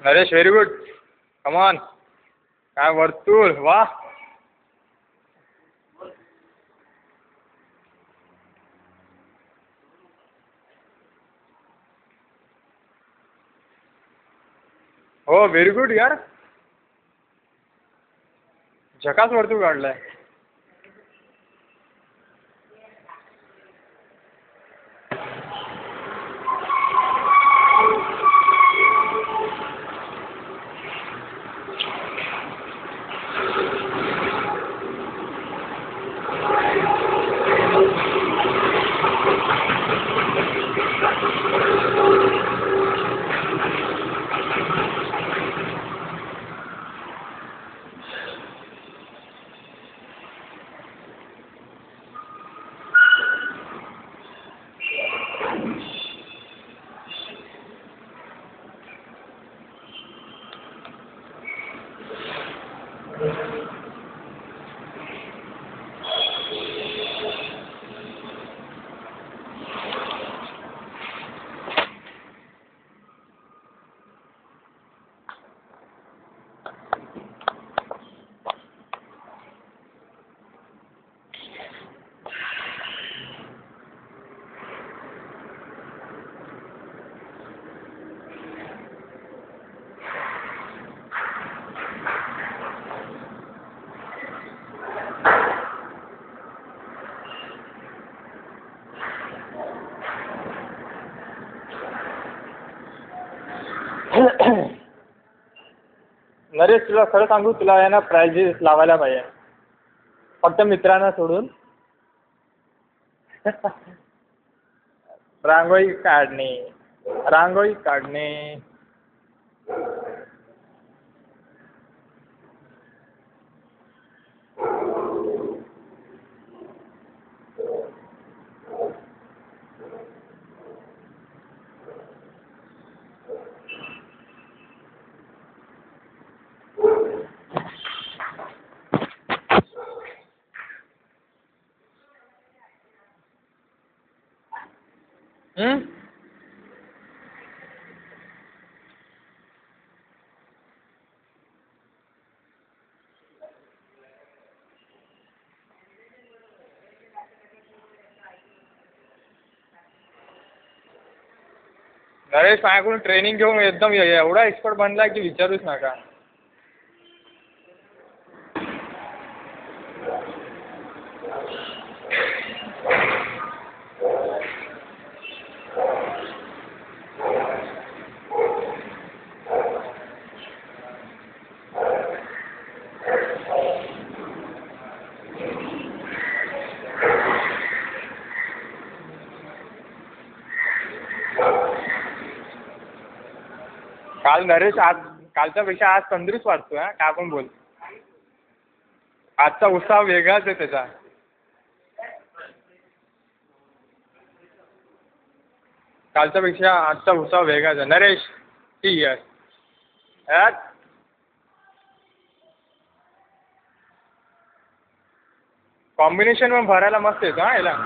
Naresh very good. Come on. काय वर्तुळ वा. हो व्हेरी गुड यार. झकास वर्तुळ काढलाय. नरेश तुला खरं सांगू, तुला आहे ना प्राइजेस लावायला पाहिजे फक्त मित्रांना सोडून. रांगोळी काढणे, रांगोळी काढणे. नरेश माझ्याकडून ट्रेनिंग घेऊन एकदम एवढा एक्सपर्ट बनला की विचारूच नका. काल नरेश आज कालच्यापेक्षा आज तंदुरुस्त वाटतोय. हा काय पण बोल. आजचा उत्साह वेगळाच आहे त्याचा. कालच्यापेक्षा आजचा उत्साह वेगळाच आहे. नरेश ठीक आहे. कॉम्बिनेशन पण भरायला मस्त येतं हा याला.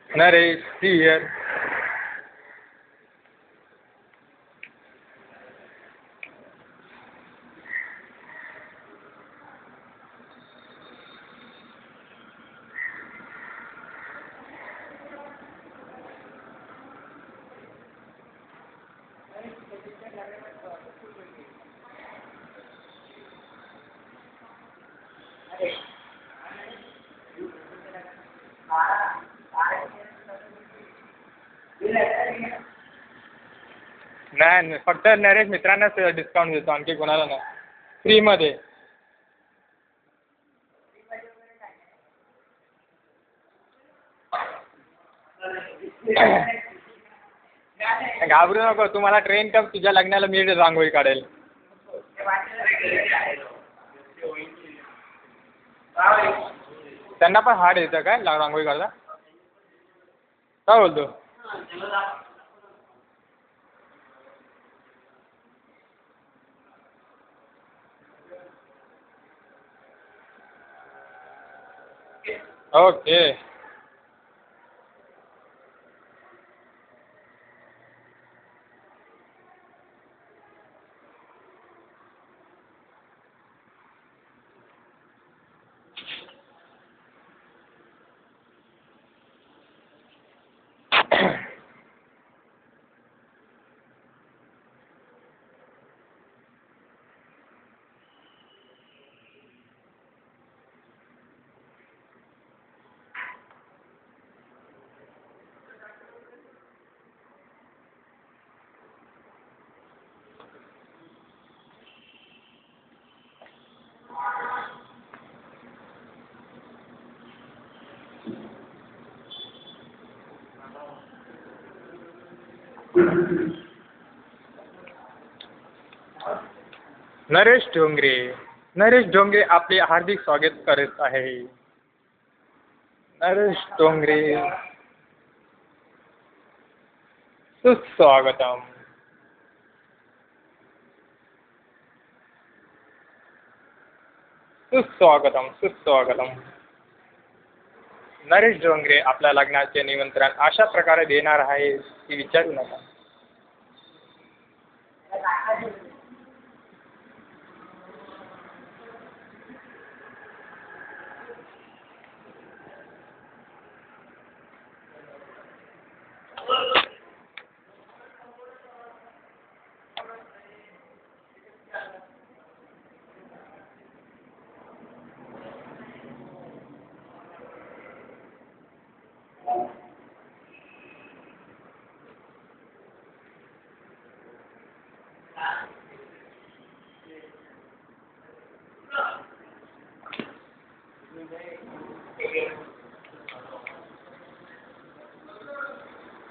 नरेश हियर. नाही फक्त नरेश मित्रांनाच डिस्काउंट देतो, आणखी कोणाला नाही. फ्रीमध्ये. घाबरू नको. तू मला ट्रेन कर. तुझ्या लग्नाला मी रांगोळी काढेल. त्यांना पण हार्ड येतं काय रांगोळी काढता? काय बोलतो? ओके. नरेश ढोंगरे आपले हार्दिक स्वागत करत आहे. नरेश ढोंगरे सुस्वागतम. सुस्वागतम. नरेश ढोंगरे आपल्या लग्नाचे निमंत्रण अशा प्रकारे देणार आहे की विचारू नका.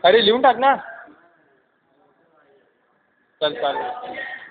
अरे लिहून टाक ना. चल चालेल.